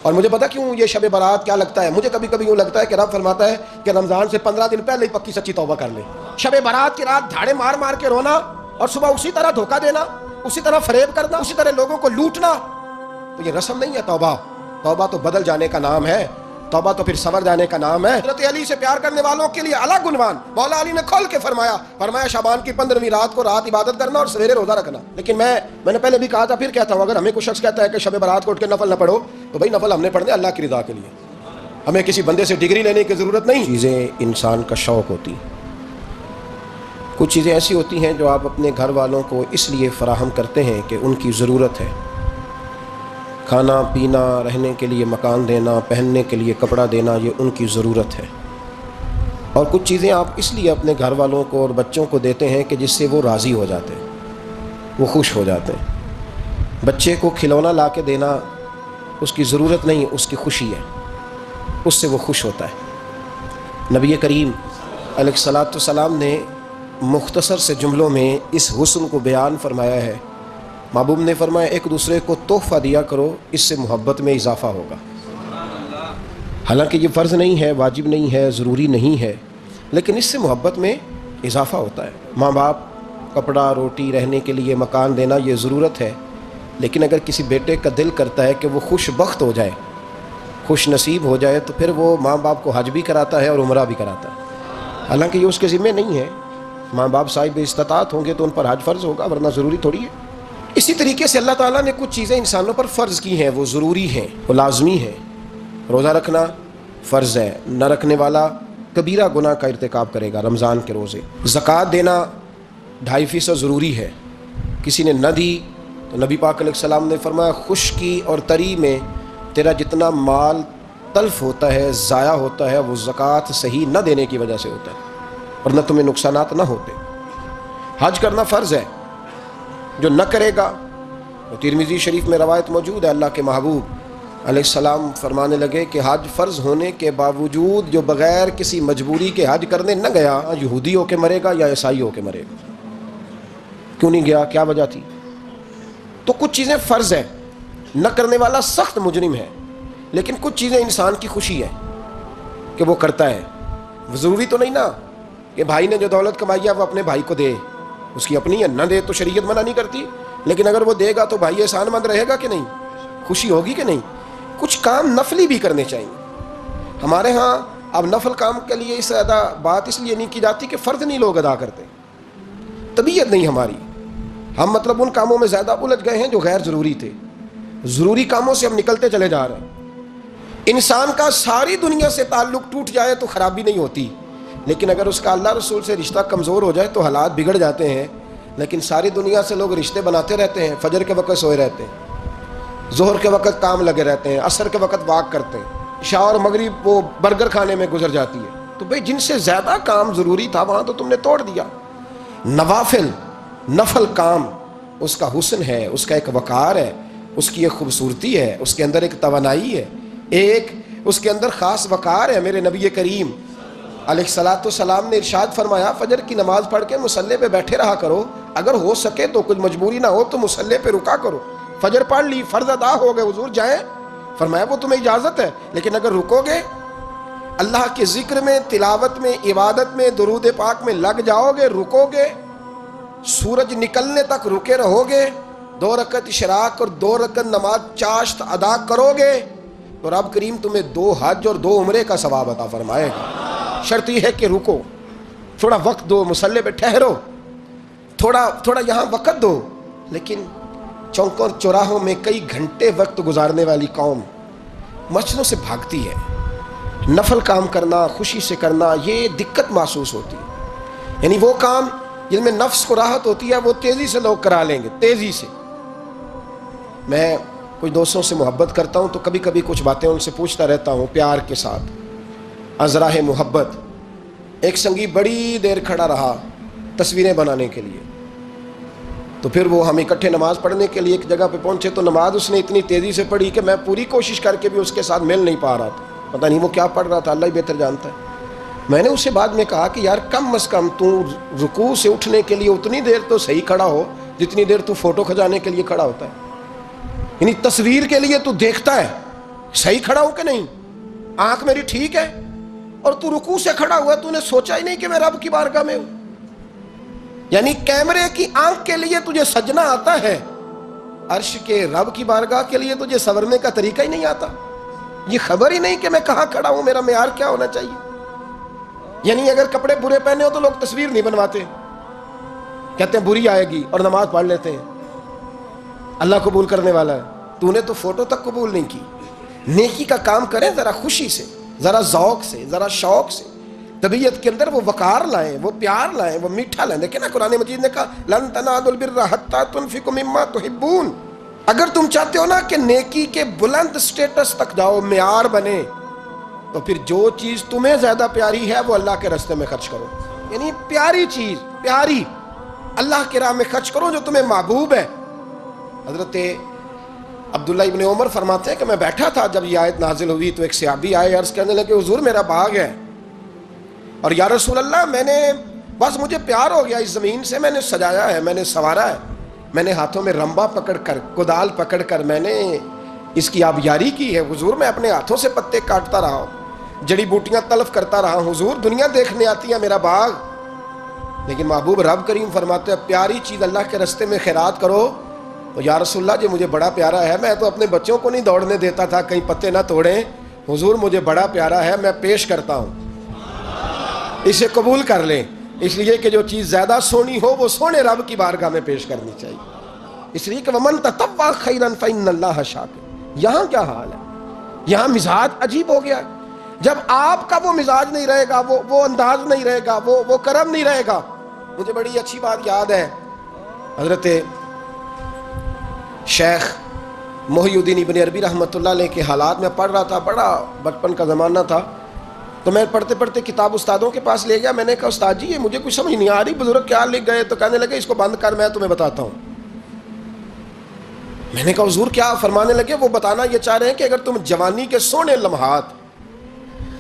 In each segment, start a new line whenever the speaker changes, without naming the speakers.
اور مجھے پتا کیوں یہ شب برات کیا لگتا ہے، مجھے کبھی کبھی یوں لگتا ہے کہ رب فرماتا ہے کہ رمضان سے 15 دن پہلے ہی پکی سچی توبہ کر لے۔ شب برات کی رات دھاڑے مار مار کے رونا اور صبح اسی طرح دھوکہ دینا، اسی طرح فریب کرنا، اسی طرح لوگوں کو لوٹنا، تو یہ رسم نہیں ہے توبہ۔ توبہ تو بدل جانے کا نام ہے، توبہ تو پھر سنور جانے کا نام ہے۔ حضرت علی سے پیار کرنے والوں کے لیے الگ عنوان مولا علی نے کھول کے فرمایا شعبان کی 15ویں رات کو رات عبادت کرنا اور سویرے روزہ رکھنا۔ لیکن میں نے پہلے بھی کہا تھا، پھر کہتا ہوں، اگر ہمیں کوئی شخص کہتا ہے کہ شب برات کو اٹھ کے نفل نہ پڑھو، تو بھائی نفل ہم نے پڑھنے اللہ کی رضا کے لیے، ہمیں کسی بندے سے ڈگری لینے کی ضرورت نہیں۔ چیزیں انسان کا شوق ہوتی، کچھ چیزیں ایسی ہوتی ہیں جو آپ اپنے گھر والوں کو اس لیے فراہم کرتے ہیں کہ ان کی ضرورت ہے، کھانا پینا، رہنے کے لیے مکان دینا، پہننے کے لیے کپڑا دینا، یہ ان کی ضرورت ہے۔ اور کچھ چیزیں آپ اس لیے اپنے گھر والوں کو اور بچوں کو دیتے ہیں کہ جس سے وہ راضی ہو جاتے ہیں، وہ خوش ہو جاتے ہیں۔ بچے کو کھلونا لا کے دینا اس کی ضرورت نہیں، اس کی خوشی ہے، اس سے وہ خوش ہوتا ہے۔ نبی کریم علیہ الصلاۃ والسلام نے مختصر سے جملوں میں اس حسن کو بیان فرمایا ہے۔ محبوب نے فرمایا ایک دوسرے کو تحفہ دیا کرو، اس سے محبت میں اضافہ ہوگا۔ حالانکہ یہ فرض نہیں ہے، واجب نہیں ہے، ضروری نہیں ہے، لیکن اس سے محبت میں اضافہ ہوتا ہے۔ ماں باپ کپڑا، روٹی، رہنے کے لیے مکان دینا یہ ضرورت ہے، لیکن اگر کسی بیٹے کا دل کرتا ہے کہ وہ خوش بخت ہو جائے، خوش نصیب ہو جائے، تو پھر وہ ماں باپ کو حج بھی کراتا ہے اور عمرہ بھی کراتا ہے۔ حالانکہ یہ اس کے ذمہ نہیں ہے، ماں باپ صاحب استطاعت ہوں گے تو ان پر حج فرض ہوگا، ورنہ ضروری تھوڑی ہے۔ اسی طریقے سے اللہ تعالیٰ نے کچھ چیزیں انسانوں پر فرض کی ہیں، وہ ضروری ہیں، وہ لازمی ہیں۔ روزہ رکھنا فرض ہے، نہ رکھنے والا کبیرہ گناہ کا ارتکاب کرے گا رمضان کے روزے۔ زکوٰۃ دینا 2.5% ضروری ہے، کسی نے نہ دی تو نبی پاک علیہ السلام نے فرمایا خشکی اور تری میں تیرا جتنا مال تلف ہوتا ہے، ضائع ہوتا ہے، وہ زکوٰۃ صحیح نہ دینے کی وجہ سے ہوتا ہے، ورنہ تمہیں نقصانات نہ ہوتے۔ حج کرنا فرض ہے، جو نہ کرے گا، وہ ترمذی شریف میں روایت موجود ہے، اللہ کے محبوب علیہ السلام فرمانے لگے کہ حج فرض ہونے کے باوجود جو بغیر کسی مجبوری کے حج کرنے نہ گیا، یہودی ہو کے مرے گا یا عیسائی ہو کے مرے گا۔ کیوں نہیں گیا؟ کیا وجہ تھی؟ تو کچھ چیزیں فرض ہے، نہ کرنے والا سخت مجرم ہے، لیکن کچھ چیزیں انسان کی خوشی ہے کہ وہ کرتا ہے۔ ضروری تو نہیں نا کہ بھائی نے جو دولت کمائی ہے وہ اپنے بھائی کو دے، اس کی اپنی ہے، نہ دے تو شریعت منع نہیں کرتی، لیکن اگر وہ دے گا تو بھائی احسان مند رہے گا کہ نہیں، خوشی ہوگی کہ نہیں۔ کچھ کام نفلی بھی کرنے چاہیے۔ ہمارے ہاں اب نفل کام کے لیے اس زیادہ بات اس لیے نہیں کی جاتی کہ فرض نہیں لوگ ادا کرتے، طبیعت نہیں ہماری، ہم مطلب ان کاموں میں زیادہ الجھ گئے ہیں جو غیر ضروری تھے، ضروری کاموں سے ہم نکلتے چلے جا رہے ہیں۔ انسان کا ساری دنیا سے تعلق ٹوٹ جائے تو خرابی نہیں ہوتی، لیکن اگر اس کا اللہ رسول سے رشتہ کمزور ہو جائے تو حالات بگڑ جاتے ہیں۔ لیکن ساری دنیا سے لوگ رشتے بناتے رہتے ہیں، فجر کے وقت سوئے رہتے ہیں، ظہر کے وقت کام لگے رہتے ہیں، عصر کے وقت واک کرتے ہیں، عشاء اور مغرب وہ برگر کھانے میں گزر جاتی ہے۔ تو بھئی جن سے زیادہ کام ضروری تھا وہاں تو تم نے توڑ دیا۔ نفل کام اس کا حسن ہے، اس کا ایک وقار ہے، اس کی ایک خوبصورتی ہے، اس کے اندر ایک توانائی ہے، ایک اس کے اندر خاص وقار ہے۔ میرے نبی کریم علیہ الصلاۃ والسلام نے ارشاد فرمایا فجر کی نماز پڑھ کے مصلی پہ بیٹھے رہا کرو، اگر ہو سکے تو کچھ مجبوری نہ ہو تو مصلی پہ رکا کرو۔ فجر پڑھ لی، فرض ادا ہو گئے، حضور جائیں، فرمایا وہ تمہیں اجازت ہے، لیکن اگر رکو گے، اللہ کے ذکر میں، تلاوت میں، عبادت میں، درود پاک میں لگ جاؤ گے، رکو گے، سورج نکلنے تک رکے رہو گے، 2 رکعت اشراق اور 2 رکعت نماز چاشت ادا کرو گے، تو رب کریم تمہیں 2 حج اور 2 عمرے کا ثواب عطا فرمائے گا۔ شرط یہ ہے کہ رکو، تھوڑا وقت دو، مصلی پہ ٹھہرو، تھوڑا یہاں وقت دو۔ لیکن چوکوں چوراہوں میں کئی گھنٹے وقت گزارنے والی قوم مسجدوں سے بھاگتی ہے۔ نفل کام کرنا، خوشی سے کرنا، یہ دقت محسوس ہوتی ہے، یعنی وہ کام جن میں نفس کو راحت ہوتی ہے وہ تیزی سے لوگ کرا لیں گے، تیزی سے۔ میں کچھ دوستوں سے محبت کرتا ہوں تو کبھی کبھی کچھ باتیں ان سے پوچھتا رہتا ہوں پیار کے ساتھ، ازراہ محبت۔ ایک سنگی بڑی دیر کھڑا رہا تصویریں بنانے کے لیے، تو پھر وہ ہم اکٹھے نماز پڑھنے کے لیے ایک جگہ پہ پہنچے تو نماز اس نے اتنی تیزی سے پڑھی کہ میں پوری کوشش کر کے بھی اس کے ساتھ مل نہیں پا رہا تھا، پتہ نہیں وہ کیا پڑھ رہا تھا، اللہ ہی بہتر جانتا ہے۔ میں نے اسے بعد میں کہا کہ یار کم از کم تو رکوع سے اٹھنے کے لیے اتنی دیر تو صحیح کھڑا ہو جتنی دیر تو فوٹو کھنچانے کے لیے کھڑا ہوتا ہے، یعنی تصویر کے لیے تو دیکھتا ہے، صحیح کھڑا ہوں کہ نہیں, آنکھ میری ٹھیک ہے, اور تو رکوع سے کھڑا ہوا, تو نے سوچا ہی نہیں کہ میں رب کی بارگاہ میں ہوں. یعنی کیمرے کی آنکھ کے لیے تجھے سجنا آتا ہے, عرش کے رب کی بارگاہ کے لیے تجھے سورنے کا طریقہ ہی نہیں آتا. یہ خبر ہی نہیں کہ میں کہاں کھڑا ہوں, میرا معیار کیا ہونا چاہیے. یعنی اگر کپڑے برے پہنے ہو تو لوگ تصویر نہیں بنواتے, کہتے ہیں بری آئے گی, اور نماز پڑھ لیتے ہیں, اللہ قبول کرنے والا ہے. تو نے تو فوٹو تک قبول نہیں کی. نیکی کا کام کریں ذرا خوشی سے, ذرا ذوق سے, ذرا شوق سے, طبیعت کے اندر وہ وقار لائیں, وہ پیار لائیں, وہ میٹھا لائیں. دیکھیں نا قرآن مجید نے کہا لن تنالوا البر حتی تنفقوا مما تحبون. اگر تم چاہتے ہو نا کہ نیکی کے بلند سٹیٹس تک جاؤ, معیار بنے, تو پھر جو چیز تمہیں زیادہ پیاری ہے وہ اللہ کے راستے میں خرچ کرو. یعنی پیاری چیز, پیاری اللہ کی راہ میں خرچ کرو جو تمہیں محبوب ہے. حضرت عبداللہ ابن عمر فرماتے ہیں کہ میں بیٹھا تھا جب یہ آیت نازل ہوئی, تو ایک صحابی آئے, عرض کرنے لگے حضور میرا باغ ہے, اور یا رسول اللہ میں نے بس مجھے پیار ہو گیا اس زمین سے, میں نے سجایا ہے, میں نے سنوارا ہے, میں نے ہاتھوں میں رمبا پکڑ کر, کدال پکڑ کر میں نے اس کی آبیاری کی ہے. حضور میں اپنے ہاتھوں سے پتے کاٹتا رہا ہوں, جڑی بوٹیاں تلف کرتا رہا ہوں. حضور دنیا دیکھنے آتی ہے میرا باغ, لیکن محبوب رب کریم فرماتے ہیں پیاری چیز اللہ کے راستے میں خیرات کرو. تو یا رسول اللہ جی مجھے بڑا پیارا ہے, میں تو اپنے بچوں کو نہیں دوڑنے دیتا تھا کہیں پتے نہ توڑیں. حضور مجھے بڑا پیارا ہے, میں پیش کرتا ہوں, اسے قبول کر لیں. اس لیے کہ جو چیز زیادہ سونی ہو وہ سونے رب کی بارگاہ میں پیش کرنی چاہیے. اس لیے کہ وَمَن تَطَوَّعَ خَيْرًا فَإِنَّ اللَّهَ شَاكِرٌ. یہاں کیا حال ہے, یہاں مزاج عجیب ہو گیا. جب آپ کا وہ مزاج نہیں رہے گا, وہ انداز نہیں رہے گا, وہ کرم نہیں رہے گا. مجھے بڑی اچھی بات یاد ہے, حضرت شیخ محی الدین ابن عربی رحمۃ اللہ علیہ کے حالات میں پڑھ رہا تھا, بڑا بچپن کا زمانہ تھا, تو میں پڑھتے پڑھتے کتاب استادوں کے پاس لے گیا. میں نے کہا استاد جی یہ مجھے کچھ سمجھ نہیں آ رہی, بزرگ کیا لکھ گئے؟ تو کہنے لگے اس کو بند کر, میں تمہیں بتاتا ہوں. میں نے کہا حضور کیا؟ فرمانے لگے وہ بتانا یہ چاہ رہے ہیں کہ اگر تم جوانی کے سونے لمحات,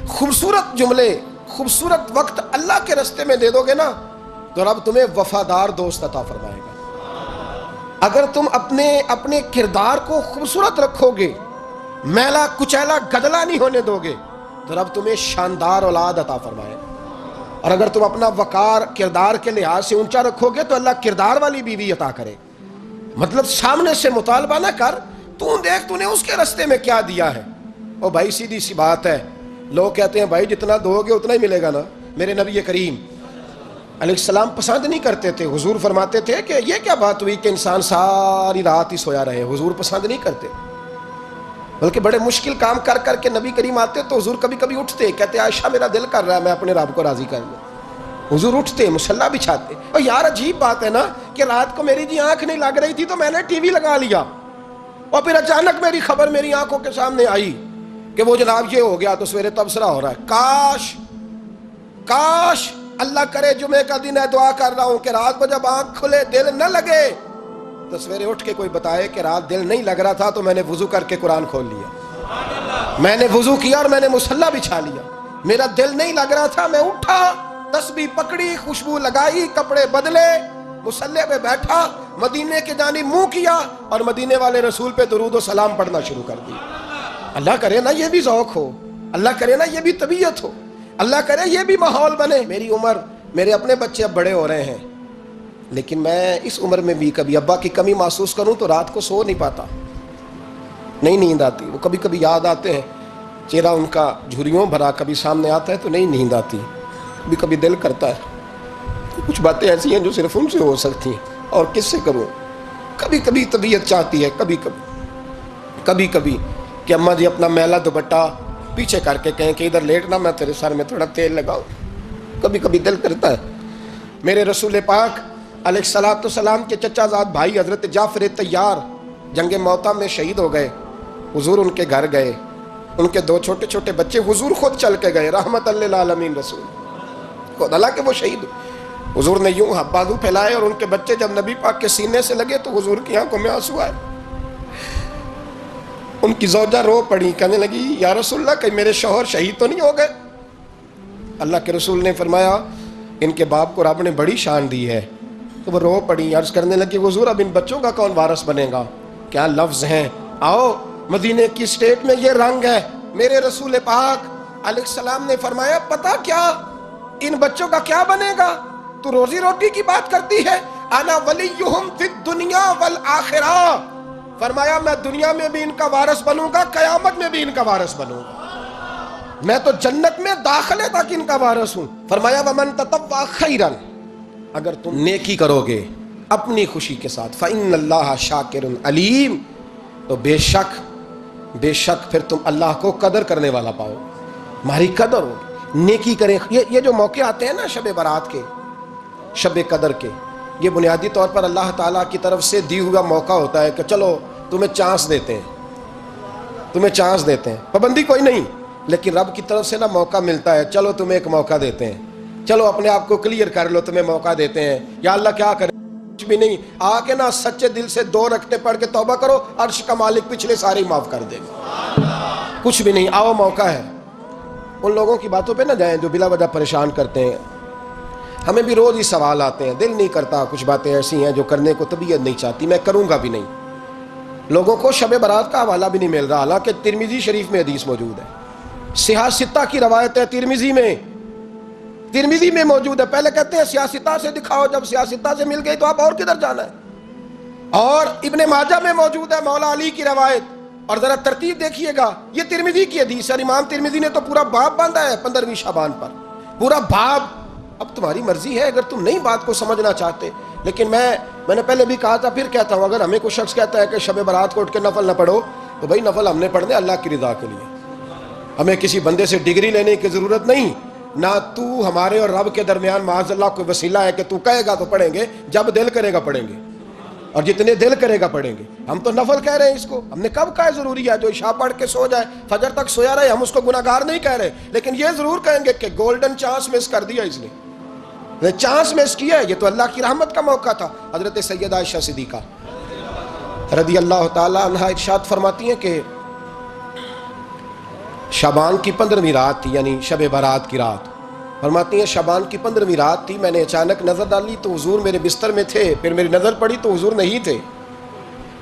خوبصورت جملے, خوبصورت وقت اللہ کے راستے میں دے دو گے نا, تو رب تمہیں وفادار دوست عطا فرمائے گا. اگر تم اپنے کردار کو خوبصورت رکھو گے, میلا کچیلا گدلا نہیں ہونے دو گے, تو رب تمہیں شاندار اولاد عطا فرمائے گا. اور اگر تم اپنا وقار کردار کے لحاظ سے اونچا رکھو گے تو اللہ کردار والی بیوی عطا کرے. مطلب سامنے سے مطالبہ نہ کر, تو دیکھ تو نے اس کے راستے میں کیا دیا ہے. او بھائی سیدھی سی بات ہے, لوگ کہتے ہیں بھائی جتنا دو گے اتنا ہی ملے گا نا. میرے نبی کریم علیہ السلام پسند نہیں کرتے تھے. حضور فرماتے تھے کہ یہ کیا بات ہوئی کہ انسان ساری رات ہی سویا رہے. حضور پسند نہیں کرتے, بلکہ بڑے مشکل کام کر کر کے نبی کریم آتے تو حضور کبھی کبھی اٹھتے, کہتے عائشہ میرا دل کر رہا ہے میں اپنے رب کو راضی کر لوں. حضور اٹھتے, مصلی بچھاتے. اور یار عجیب بات ہے نا کہ رات کو میری جی آنکھ نہیں لگ رہی تھی تو میں نے ٹی وی لگا لیا, اور پھر اچانک میری خبر میری آنکھوں کے سامنے آئی کہ وہ جناب یہ ہو گیا, تو سویرے تبصرہ ہو رہا ہے. کاش اللہ کرے جمعے کا دن ہے, دعا کر رہا ہوں کہ رات کو جب آنکھ کھلے دل نہ لگے تو سویرے اٹھ کے کوئی بتائے کہ رات دل نہیں لگ رہا تھا تو میں نے وضو کر کے قرآن کھول لیا, میں نے وضو کیا اور میں نے مصلی بچھا لیا, میرا دل نہیں لگ رہا تھا, میں اٹھا, تسبیح پکڑی, خوشبو لگائی, کپڑے بدلے, مصلی پہ بیٹھا, مدینے کے جانب منہ کیا اور مدینے والے رسول پہ درود و سلام پڑھنا شروع کر دیا. اللہ کرے نا یہ بھی ذوق ہو, اللہ کرے نا یہ بھی طبیعت ہو, اللہ کرے یہ بھی ماحول بنے. میری عمر, میرے اپنے بچے اب بڑے ہو رہے ہیں, لیکن میں اس عمر میں بھی کبھی ابا کی کمی محسوس کروں تو رات کو سو نہیں پاتا, نہیں نیند آتی. وہ کبھی کبھی یاد آتے ہیں, چہرہ ان کا جھریوں بھرا کبھی سامنے آتا ہے تو نہیں نیند آتی. کبھی کبھی دل کرتا ہے, کچھ باتیں ایسی ہیں جو صرف ان سے ہو سکتی ہیں, اور کس سے کروں. کبھی کبھی طبیعت چاہتی ہے, کبھی کبھی کہ اماں جی اپنا میلا دوپٹہ پیچھے کر کے کہیں کہ ادھر لیٹنا, میں تیرے سر میں تھوڑا تیل لگاؤں. کبھی کبھی دل کرتا ہے. میرے رسول پاک علیہ الصلوۃ والسلام کے چچا زاد بھائی حضرت جعفر طیار جنگ موتا میں شہید ہو گئے. حضور ان کے گھر گئے, ان کے 2 چھوٹے چھوٹے بچے حضور خود چل کے گئے, رحمت للعالمین رسول خود, حالانکہ وہ شہید. حضور نے یوں بازو پھیلائے اور ان کے بچے جب نبی پاک کے سینے سے لگے تو حضور کی آنکھوں میں آنسو آئے. ان کی زوجہ رو پڑی, کہنے لگی یا رسول اللہ کہیں میرے شوہر شہید تو نہیں ہو گئے؟ اللہ کے رسول نے فرمایا ان کے باپ کو رب نے بڑی شان دی ہے. تو وہ رو پڑی, عرض کرنے لگی حضور اب ان بچوں کا کون وارث بنے گا؟ کیا لفظ ہیں, آؤ مدینے کی اسٹیٹ میں یہ رنگ ہے. میرے رسول پاک علیہ السلام نے فرمایا پتا کیا ان بچوں کا کیا بنے گا؟ تو روزی روٹی کی بات کرتی ہے. انا ولیہم فی الدنیا والآخرہ. فرمایا میں دنیا میں بھی ان کا وارث بنوں گا، قیامت میں بھی ان کا وارث بنوں گا. میں تو جنت میں داخلے تک ان کا وارث ہوں. فرمایا ومن تطوع خیرا، اگر تم نیکی کرو گے اپنی خوشی کے ساتھ، فإن اللہ شاکر علیم، تو بے شک پھر تم اللہ کو قدر کرنے والا پاؤ. ہماری قدر ہوگی، نیکی کریں. یہ جو موقع آتے ہیں نا شب برات کے، شب قدر کے، یہ بنیادی طور پر اللہ تعالیٰ کی طرف سے دی ہوا موقع ہوتا ہے کہ چلو تمہیں چانس دیتے ہیں، پابندی کوئی نہیں، لیکن رب کی طرف سے نا موقع ملتا ہے. چلو تمہیں ایک موقع دیتے ہیں، چلو اپنے آپ کو کلیئر کر لو، تمہیں موقع دیتے ہیں. یا اللہ کیا کرے؟ کچھ بھی نہیں، آ کے نا سچے دل سے 2 رکعتیں پڑھ کے توبہ کرو، عرش کا مالک پچھلے سارے معاف کر دے گا. کچھ بھی نہیں، آؤ موقع ہے. ان لوگوں کی باتوں پہ نہ جائیں جو بلا وجہ پریشان کرتے ہیں. ہمیں بھی روز ہی سوال آتے ہیں، دل نہیں کرتا، کچھ باتیں ایسی ہیں جو کرنے کو طبیعت نہیں چاہتی، میں کروں گا بھی نہیں. لوگوں کو شب برات کا حوالہ بھی نہیں مل رہا، حالانکہ ترمذی شریف میں حدیث موجود ہے. صحاح ستہ کی روایت ہے، ترمذی میں موجود ہے. پہلے کہتے ہیں سیاستہ سے دکھاؤ، جب سیاستہ سے مل گئی تو آپ اور کدھر جانا ہے. اور ابن ماجہ میں موجود ہے مولا علی کی روایت. اور ذرا ترتیب دیکھیے گا، یہ ترمذی کی حدیث ہے. امام ترمذی نے تو پورا باب باندھا ہے 15ویں شعبان پر، پورا باب. اب تمہاری مرضی ہے اگر تم نہیں بات کو سمجھنا چاہتے. لیکن میں نے پہلے بھی کہا تھا، پھر کہتا ہوں، اگر ہمیں کوئی شخص کہتا ہے کہ شب برات کو اٹھ کے نفل نہ پڑھو، تو بھائی نفل ہم نے پڑھنے اللہ کی رضا کے لیے. ہمیں کسی بندے سے ڈگری لینے کی ضرورت نہیں. نہ تو ہمارے اور رب کے درمیان معاذ اللہ کوئی وسیلہ ہے کہ تو کہے گا تو پڑھیں گے، جب دل کرے گا پڑھیں گے، اور جتنے دل کرے گا پڑھیں گے. ہم تو نفل کہہ رہے ہیں اس کو. ہم نے کب کہا ضروری ہے جو عشاء پڑھ کے سو جائے فجر تک سویا رہے، ہم اس کو گناہگار نہیں کہہ رہے، لیکن یہ ضرور کہیں گے کہ گولڈن چانس مس کر دیا اس نے چانس مس کیا ہے. یہ تو اللہ کی رحمت کا موقع تھا. حضرت سیدہ عائشہ صدیقہ رضی اللہ تعالی عنہا ارشاد فرماتی ہیں کہ شعبان کی 15ویں رات تھی، یعنی شب برات کی رات. فرماتی ہیں شعبان کی 15ویں رات تھی، میں نے اچانک نظر ڈالی تو حضور میرے بستر میں تھے. پھر میری نظر پڑی تو حضور نہیں تھے.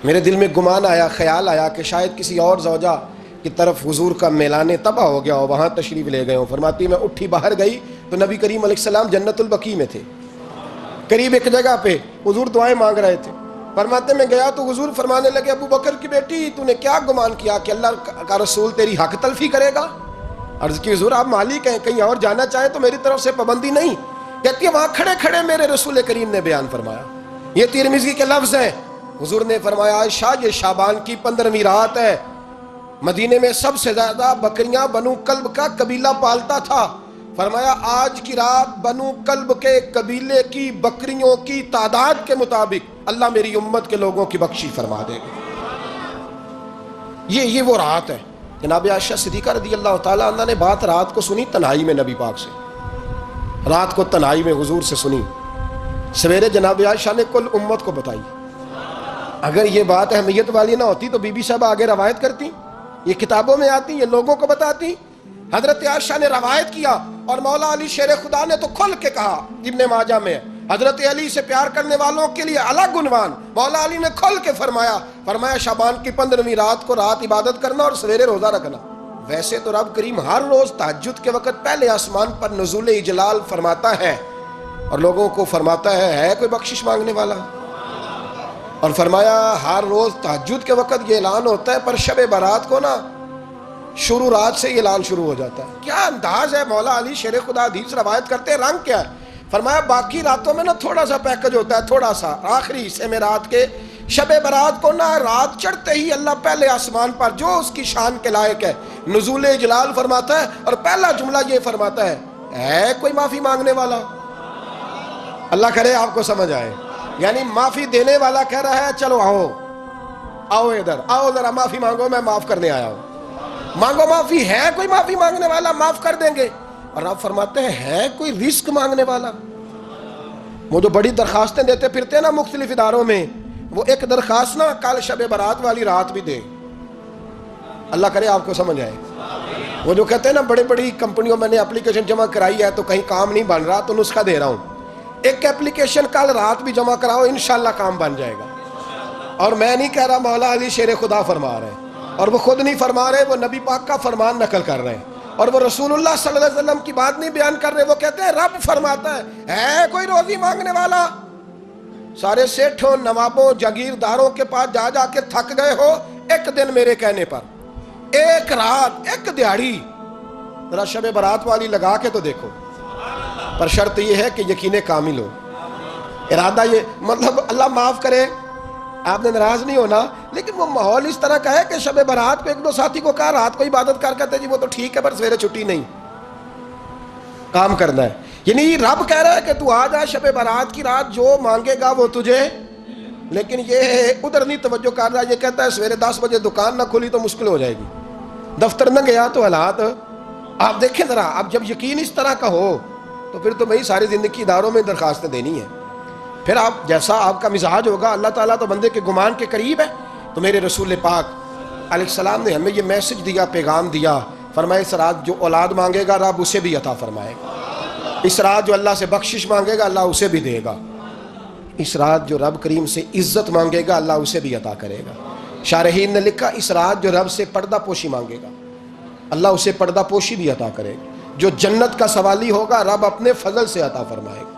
میرے دل میں گمان آیا، خیال آیا کہ شاید کسی اور زوجہ کی طرف حضور کا میلان تباہ ہو گیا ہو، وہاں تشریف لے گئے ہوں. فرماتی میں اٹھی باہر گئی تو نبی کریم علیہ السلام جنت البقیع میں تھے، قریب ایک جگہ پہ حضور دعائیں مانگ رہے تھے. فرماتے میں گیا تو حضور فرمانے لگے، ابو بکر کی بیٹی تو نے کیا گمان کیا کہ اللہ کا رسول تیری حق تلفی کرے گا؟ عرض کی حضور آپ مالک ہیں، کہیں اور جانا چاہیں تو میری طرف سے پابندی نہیں. کہتی ہے وہاں کھڑے کھڑے میرے رسول کریم نے بیان فرمایا. یہ ترمذی کے لفظ ہیں. حضور نے فرمایا عائشہ یہ شعبان کی 15ویں رات ہے. مدینے میں سب سے زیادہ بکریاں بنو کلب کا قبیلہ پالتا تھا. فرمایا آج کی رات بنو کلب کے قبیلے کی بکریوں کی تعداد کے مطابق اللہ میری امت کے لوگوں کی بخشی فرما دے گا. یہ وہ رات ہے. جناب عائشہ صدیقہ رضی اللہ تعالیٰ عنہ نے بات رات کو سنی تنہائی میں، نبی پاک سے رات کو تنہائی میں حضور سے سنی. سویرے جناب عائشہ نے کل امت کو بتائی. اگر یہ بات اہمیت والی نہ ہوتی تو بی بی صاحب آگے روایت کرتی، یہ کتابوں میں آتی، یہ لوگوں کو بتاتی. حضرت عائشہ نے روایت کیا اور مولا علی شیر خدا نے تو کھل کے کہا. ابن ماجہ میں حضرت علی سے پیار کرنے والوں کے لیے الگ عنوان. مولا علی نے کھل کے فرمایا شعبان کی 15ویں رات کو رات عبادت کرنا اور سویرے روزہ رکھنا. ویسے تو رب کریم ہر روز تہجد کے وقت پہلے آسمان پر نزول اجلال فرماتا ہے اور لوگوں کو فرماتا ہے کوئی بخشش مانگنے والا؟ اور فرمایا ہر روز تہجد کے وقت یہ اعلان ہوتا ہے، پر شب برات کو نا شروع رات سے یہ اعلان شروع ہو جاتا ہے. کیا انداز ہے! مولا علی شیر خدا حدیث روایت کرتے ہیں، رنگ کیا ہے؟ فرمایا باقی راتوں میں نا تھوڑا سا پیکج ہوتا ہے، تھوڑا سا آخری حصے میں رات کے. شب برات کو نا رات چڑھتے ہی اللہ پہلے آسمان پر جو اس کی شان کے لائق ہے نزول جلال فرماتا ہے، اور پہلا جملہ یہ فرماتا ہے کوئی معافی مانگنے والا؟ اللہ کرے آپ کو سمجھ آئے. یعنی معافی دینے والا کہہ رہا ہے چلو آؤ ادھر آؤ ذرا معافی مانگو، میں معاف کرنے آیا ہوں. مانگو معافی. ہے کوئی معافی مانگنے والا؟ معاف کر دیں گے. اور آپ فرماتے ہیں ہے کوئی رزق مانگنے والا؟ وہ جو بڑی درخواستیں دیتے پھرتے ہیں نا مختلف اداروں میں، وہ ایک درخواست نا کل شب برات والی رات بھی دے. اللہ کرے آپ کو سمجھ آئے. وہ جو کہتے ہیں نا بڑی کمپنیوں میں نے اپلیکیشن جمع کرائی ہے تو کہیں کام نہیں بن رہا تو نسخہ دے رہا ہوں، ایک اپلیکیشن کل رات بھی جمع کراؤ انشاءاللہ کام بن جائے گا. اور میں نہیں کہہ رہا، مولا علی شیر خدا فرما رہے ہیں. اور وہ خود نہیں فرما رہے، وہ نبی پاک کا فرمان نقل کر رہے ہیں، اور وہ رسول اللہ صلی اللہ علیہ وسلم کی بات نہیں بیان کر رہے، وہ کہتے ہیں رب فرماتا ہے کوئی روزی مانگنے والا؟ سارے سیٹھوں، نوابوں، جاگیرداروں کے پاس جا جا کے تھک گئے ہو، ایک دن میرے کہنے پر، ایک رات، ایک دیہڑی ذرا شب برات والی لگا کے تو دیکھو، پر شرط یہ ہے کہ یقین کامل ہو، ارادہ یہ، مطلب اللہ معاف کرے آپ نے ناراض نہیں ہونا، لیکن وہ ماحول اس طرح کا ہے کہ شب برات کو ایک دو ساتھی کو کہا رات کو عبادت کر کہتے جی وہ تو ٹھیک ہے پر سویرے چھٹی نہیں، کام کرنا ہے، یعنی رب کہہ رہا ہے کہ تو آ جا شب برات کی رات، جو مانگے گا وہ تجھے، لیکن یہ ادھر نہیں توجہ کر رہا، یہ کہتا ہے سویرے 10 بجے دکان نہ کھلی تو مشکل ہو جائے گی، دفتر نہ گیا تو حالات آپ دیکھیں ذرا، اب جب یقین اس طرح کا ہو تو پھر تو بھائی ساری زندگی اداروں میں درخواستیں دینی ہے، پھر آپ جیسا آپ کا مزاج ہوگا، اللہ تعالیٰ تو بندے کے گمان کے قریب ہے، تو میرے رسول پاک علیہ السلام نے ہمیں یہ میسج دیا، پیغام دیا، فرمایا اس رات جو اولاد مانگے گا رب اسے بھی عطا فرمائے گا، اس رات جو اللہ سے بخشش مانگے گا اللہ اسے بھی دے گا، اس رات جو رب کریم سے عزت مانگے گا اللہ اسے بھی عطا کرے گا۔ شارحین نے لکھا اس رات جو رب سے پردہ پوشی مانگے گا اللہ اسے پردہ پوشی بھی عطا کرے گا، جو جنت کا سوالی ہوگا رب اپنے فضل سے عطا فرمائے گا۔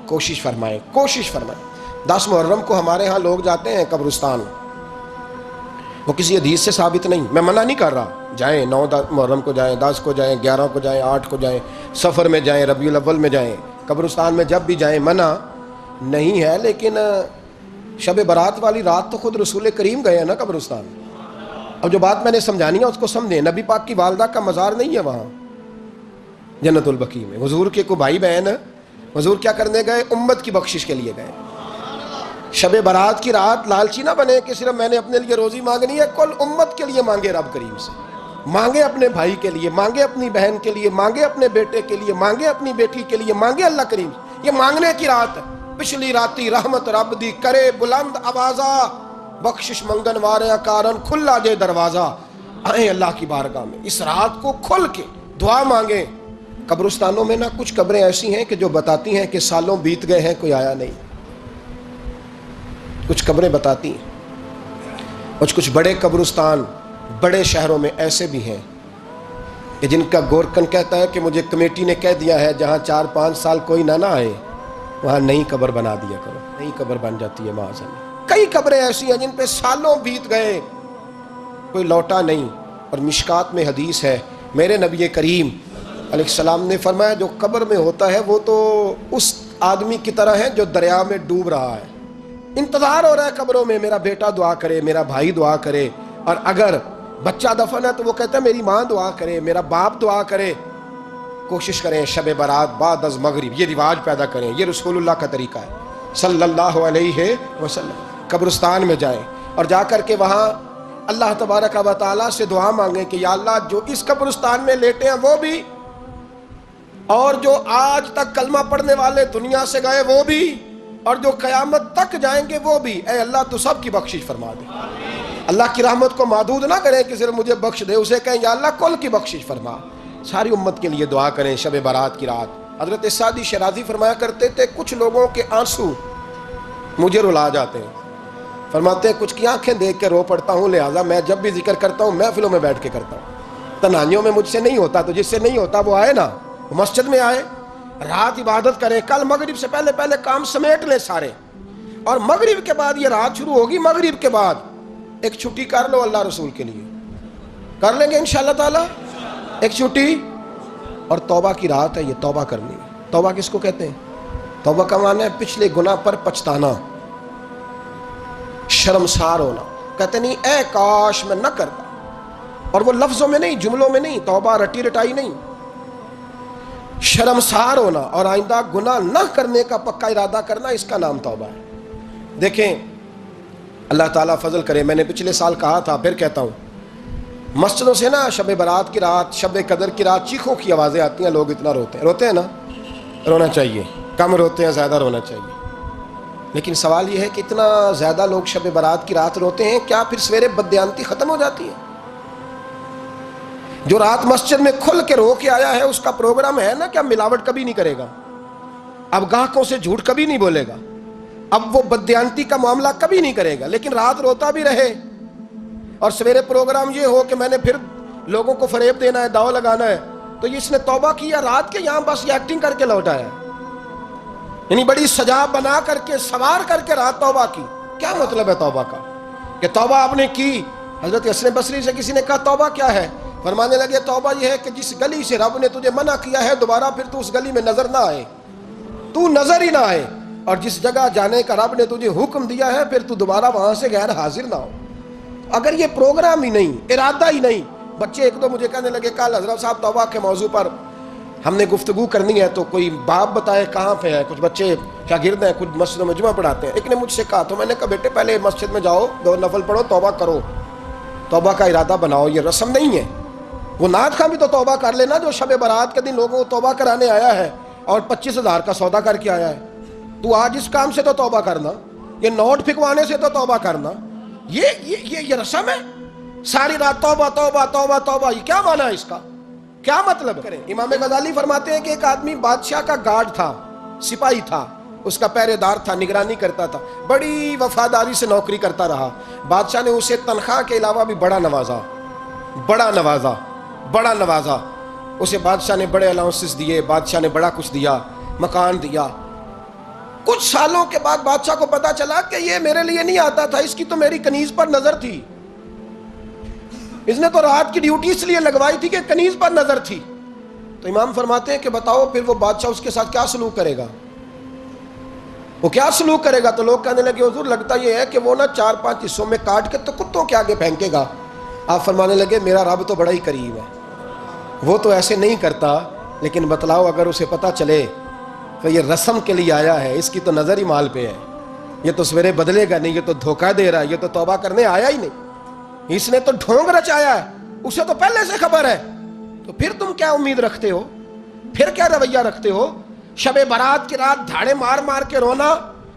کوشش فرمائیں، کوشش فرمائیں۔ 10 محرم کو ہمارے ہاں لوگ جاتے ہیں قبرستان، وہ کسی حدیث سے ثابت نہیں، میں منع نہیں کر رہا، جائیں 9 محرم کو جائیں، 10 کو جائیں، 11 کو جائیں، 8 کو جائیں، سفر میں جائیں، ربیع الاول میں جائیں، قبرستان میں جب بھی جائیں، منع نہیں ہے، لیکن شب برات والی رات تو خود رسول کریم گئے ہیں نا قبرستان۔ اب جو بات میں نے سمجھانی ہے اس کو سمجھیں، نبی پاک کی والدہ کا مزار نہیں ہے وہاں جنت البقیع میں، حضور کے کو بھائی بہن، حضور کیا کرنے گئے؟ امت کی بخشش کے لیے گئے۔ شب برات کی رات لالچی نہ بنے کہ صرف میں نے اپنے لیے روزی مانگنی ہے، کل امت کے لیے مانگے رب کریم سے، مانگے اپنے بھائی کے لیے، مانگے اپنی بہن کے لیے، مانگے اپنے بیٹے کے لیے، مانگے اپنی بیٹی کے لیے، مانگے اللہ کریم سے، یہ مانگنے کی رات ہے۔ پچھلی راتی رحمت رب دی کرے بلند آوازہ، بخشش منگن واریاں کارن کھلا جے دروازہ، آئیں اللہ کی بارگاہ میں اس رات کو کھل کے دعا مانگیں۔ قبرستانوں میں نا کچھ قبریں ایسی ہیں کہ جو بتاتی ہیں کہ سالوں بیت گئے ہیں کوئی آیا نہیں، کچھ قبریں بتاتی ہیں، کچھ بڑے قبرستان بڑے شہروں میں ایسے بھی ہیں کہ جن کا گورکن کہتا ہے کہ مجھے کمیٹی نے کہہ دیا ہے جہاں 4-5 سال کوئی نہ آئے وہاں نئی قبر بنا دیا کرو، نئی قبر بن جاتی ہے معاذ اللہ۔ کئی قبریں ایسی ہیں جن پہ سالوں بیت گئے کوئی لوٹا نہیں، اور مشکات میں حدیث ہے میرے نبی کریم علیہ السلام نے فرمایا جو قبر میں ہوتا ہے وہ تو اس آدمی کی طرح ہے جو دریا میں ڈوب رہا ہے، انتظار ہو رہا ہے قبروں میں میرا بیٹا دعا کرے، میرا بھائی دعا کرے، اور اگر بچہ دفن ہے تو وہ کہتا ہے میری ماں دعا کرے، میرا باپ دعا کرے۔ کوشش کریں شب برات بعد از مغرب یہ رواج پیدا کریں، یہ رسول اللہ کا طریقہ ہے صلی اللہ علیہ وسلم، قبرستان میں جائیں اور جا کر کے وہاں اللہ تبارک و تعالیٰ سے دعا مانگیں کہ یا اللہ جو اس قبرستان میں لیٹے ہیں وہ بھی، اور جو آج تک کلمہ پڑھنے والے دنیا سے گئے وہ بھی، اور جو قیامت تک جائیں گے وہ بھی، اے اللہ تو سب کی بخشش فرما دے۔ اللہ کی رحمت کو محدود نہ کریں کہ صرف مجھے بخش دے، اسے کہیں یا اللہ کل کی بخشش فرما۔ ساری امت کے لیے دعا کریں شب برات کی رات۔ حضرت سعدی شیرازی فرمایا کرتے تھے کچھ لوگوں کے آنسو مجھے رلا جاتے ہیں، فرماتے ہیں کچھ کی آنکھیں دیکھ کے رو پڑتا ہوں، لہٰذا میں جب بھی ذکر کرتا ہوں محفلوں میں بیٹھ کے کرتا ہوں، تنہائیوں میں مجھ سے نہیں ہوتا، تو جس سے نہیں ہوتا وہ آئے نا، مسجد میں آئے، رات عبادت کریں، کل مغرب سے پہلے کام سمیٹ لیں سارے، اور مغرب کے بعد یہ رات شروع ہوگی، مغرب کے بعد ایک چھٹی کر لو اللہ رسول کے لیے، کر لیں گے انشاءاللہ تعالی ایک چھٹی، اور توبہ کی رات ہے، یہ توبہ کرنی ہے۔ توبہ کس کو کہتے ہیں؟ توبہ کا معنی ہے پچھلے گناہ پر پچھتانا، شرمسار ہونا، کہتے نہیں اے کاش میں نہ کرتا، اور وہ لفظوں میں نہیں، جملوں میں نہیں، توبہ رٹی رٹائی نہیں، شرمسار ہونا اور آئندہ گناہ نہ کرنے کا پکا ارادہ کرنا، اس کا نام توبہ ہے۔ دیکھیں اللہ تعالیٰ فضل کرے، میں نے پچھلے سال کہا تھا پھر کہتا ہوں، مسجدوں سے نا شب برات کی رات، شب قدر کی رات چیخوں کی آوازیں آتی ہیں، لوگ اتنا روتے ہیں نا، رونا چاہیے، کم روتے ہیں زیادہ رونا چاہیے، لیکن سوال یہ ہے کہ اتنا زیادہ لوگ شب برات کی رات روتے ہیں، کیا پھر سویرے بددیانتی ختم ہو جاتی ہے؟ جو رات مسجد میں کھل کے رو کے آیا ہے اس کا پروگرام ہے نا کہ اب ملاوٹ کبھی نہیں کرے گا، اب گاہکوں سے جھوٹ کبھی نہیں بولے گا، اب وہ بددیانتی کا معاملہ کبھی نہیں کرے گا، لیکن رات روتا بھی رہے اور سویرے پروگرام یہ ہو کہ میں نے پھر لوگوں کو فریب دینا ہے، داؤ لگانا ہے، تو اس نے توبہ کیا رات کے یہاں بس یہ ایکٹنگ کر کے لوٹ آیا، یعنی بڑی سجا بنا کر کے سوار کر کے رات توبہ کی. کیا مطلب ہے توبہ کا؟ کہ توبہ آپ نے کی. حضرت حسن بصری سے کسی نے کہا توبہ کیا ہے؟ فرمانے لگے توبہ یہ ہے کہ جس گلی سے رب نے تجھے منع کیا ہے دوبارہ پھر تو اس گلی میں نظر نہ آئے، تو نظر ہی نہ آئے، اور جس جگہ جانے کا رب نے تجھے حکم دیا ہے پھر تو دوبارہ وہاں سے غیر حاضر نہ ہو. اگر یہ پروگرام ہی نہیں، ارادہ ہی نہیں. بچے ایک دو مجھے کہنے لگے کل حضرت صاحب توبہ کے موضوع پر ہم نے گفتگو کرنی ہے تو کوئی باب بتائے کہاں پہ ہے. کچھ بچے شاگرد ہیں، کچھ مسجدوں میں جمعہ پڑھاتے ہیں. ایک نے مجھ سے کہا تو میں نے کہا بیٹے پہلے مسجد میں جاؤ، 2 نفل پڑھو، توبہ کرو، توبہ کا ارادہ بناؤ. یہ رسم نہیں ہے. وہ نعت خاں بھی تو توبہ کر لینا جو شب برات کے دن لوگوں کو توبہ کرانے آیا ہے اور 25,000 کا سودا کر کے آیا ہے. تو آج اس کام سے تو توبہ کرنا، یہ نوٹ پھکوانے سے تو توبہ کرنا. یہ رسم ہے. ساری رات توبہ توبہ توبہ توبہ، یہ کیا معنی ہے اس کا؟ کیا مطلب کریں؟ امام غزالی فرماتے ہیں کہ ایک آدمی بادشاہ کا گارڈ تھا، سپاہی تھا، اس کا پہرے دار تھا، نگرانی کرتا تھا، بڑی وفاداری سے نوکری کرتا رہا. بادشاہ نے اسے تنخواہ کے علاوہ بھی بڑا نوازا، بڑا نوازا، بڑا نوازا. اسے بادشاہ نے بڑے الاؤنسز دیے، بادشاہ نے بڑا کچھ دیا، مکان دیا. کچھ سالوں کے بعد بادشاہ کو پتا چلا کہ یہ میرے لیے نہیں آتا تھا، اس کی تو میری کنیز پر نظر تھی. اس نے تو رات کی ڈیوٹی اس لیے لگوائی تھی کہ کنیز پر نظر تھی. تو امام فرماتے ہیں کہ بتاؤ پھر وہ بادشاہ اس کے ساتھ کیا سلوک کرے گا؟ وہ کیا سلوک کرے گا؟ تو لوگ کہنے لگے حضور لگتا یہ ہے کہ وہ نا 4-5 حصوں میں کاٹ کے تو کتوں کے آگے پھینکے گا. آپ فرمانے لگے میرا رب تو بڑا ہی قریب ہے، وہ تو ایسے نہیں کرتا. لیکن بتلاؤ اگر اسے پتا چلے تو یہ رسم کے لیے آیا ہے، اس کی تو نظر ہی مال پہ ہے، یہ تو سویرے بدلے گا نہیں، یہ تو دھوکہ دے رہا ہے، یہ تو توبہ کرنے آیا ہی نہیں، اس نے تو ڈھونگ رچایا ہے، اسے تو پہلے سے خبر ہے. تو پھر تم کیا امید رکھتے ہو؟ پھر کیا رویہ رکھتے ہو؟ شب برات کی رات دھاڑے مار مار کے رونا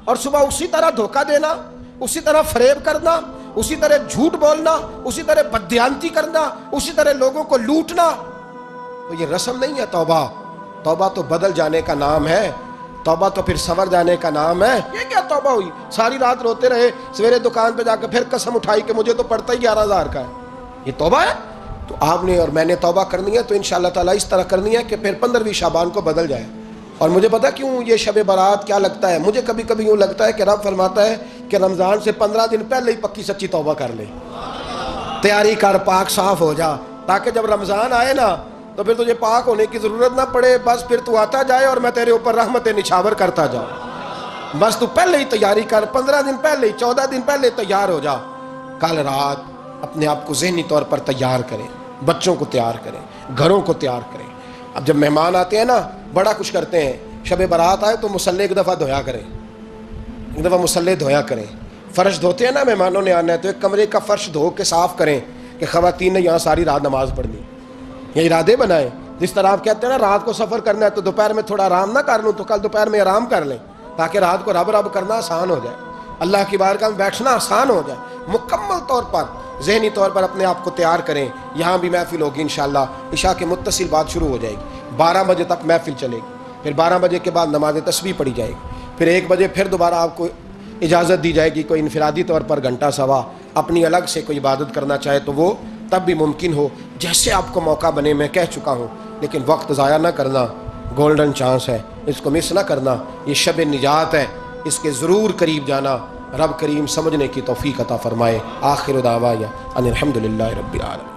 اور صبح اسی طرح دھوکہ دینا، اسی طرح فریب کرنا، اسی طرح جھوٹ بولنا، اسی طرح بددیانتی کرنا، اسی طرح لوگوں کو لوٹنا. تو یہ رسم نہیں ہے توبہ. توبہ تو بدل جانے کا نام ہے، توبہ تو پھر سنور جانے کا نام ہے. یہ کیا توبہ ہوئی؟ ساری رات روتے رہے، سویرے دکان پہ جا کے پھر قسم اٹھائی کہ مجھے تو پڑتا ہی 11,000 کا ہے. یہ توبہ ہے؟ تو آپ نے اور میں نے توبہ کرنی ہے تو انشاءاللہ تعالیٰ اس طرح کرنی ہے کہ پھر 15ویں شعبان کو بدل جائے. اور مجھے پتا کیوں یہ شب برات کیا لگتا ہے؟ مجھے کبھی کبھی یوں لگتا ہے کہ رب فرماتا ہے کہ رمضان سے 15 دن پہلے ہی پکی سچی توبہ کر لے، تیاری کر، پاک صاف ہو جا، تاکہ جب رمضان آئے نا تو پھر تجھے پاک ہونے کی ضرورت نہ پڑے. بس پھر تو آتا جائے اور میں تیرے اوپر رحمت نچھاور کرتا جاؤں. بس تو پہلے ہی تیاری کر، 15 دن پہلے، 14 دن پہلے تیار ہو جا. کل رات اپنے آپ کو ذہنی طور پر تیار کریں، بچوں کو تیار کریں، گھروں کو تیار کریں. اب جب مہمان آتے ہیں نا بڑا کچھ کرتے ہیں. شب برات آئے تو مصلی ایک دفعہ دھویا کریں، ایک دفعہ مصلی دھویا کریں. فرش دھوتے ہیں نا، مہمانوں نے آنا ہے تو ایک کمرے کا فرش دھو کے صاف کریں کہ خواتین نے یہاں ساری رات نماز پڑھنی. یہ ارادے بنائیں. جس طرح آپ کہتے ہیں نا رات کو سفر کرنا ہے تو دوپہر میں تھوڑا آرام نہ کر لوں تو کل دوپہر میں آرام کر لیں، تاکہ رات کو رب رب کرنا آسان ہو جائے، اللہ کی بارگاہ میں بیٹھنا آسان ہو جائے. مکمل طور پر ذہنی طور پر اپنے آپ کو تیار کریں. یہاں بھی محفل ہوگی انشاءاللہ، عشاء کے متصل بعد شروع ہو جائے گی، 12 بجے تک محفل چلے گی. پھر 12 بجے کے بعد نماز تسبیح پڑھی جائے گی. پھر 1 بجے پھر دوبارہ آپ کو اجازت دی جائے گی کوئی انفرادی طور پر گھنٹہ سوا اپنی الگ سے کوئی عبادت کرنا چاہے تو وہ تب بھی ممکن ہو، جیسے آپ کو موقع بنے. میں کہہ چکا ہوں، لیکن وقت ضائع نہ کرنا، گولڈن چانس ہے، اس کو مس نہ کرنا. یہ شب نجات ہے، اس کے ضرور قریب جانا. رب کریم سمجھنے کی توفیق عطا فرمائے. آخر دعوانا ان الحمدللہ رب العالمین.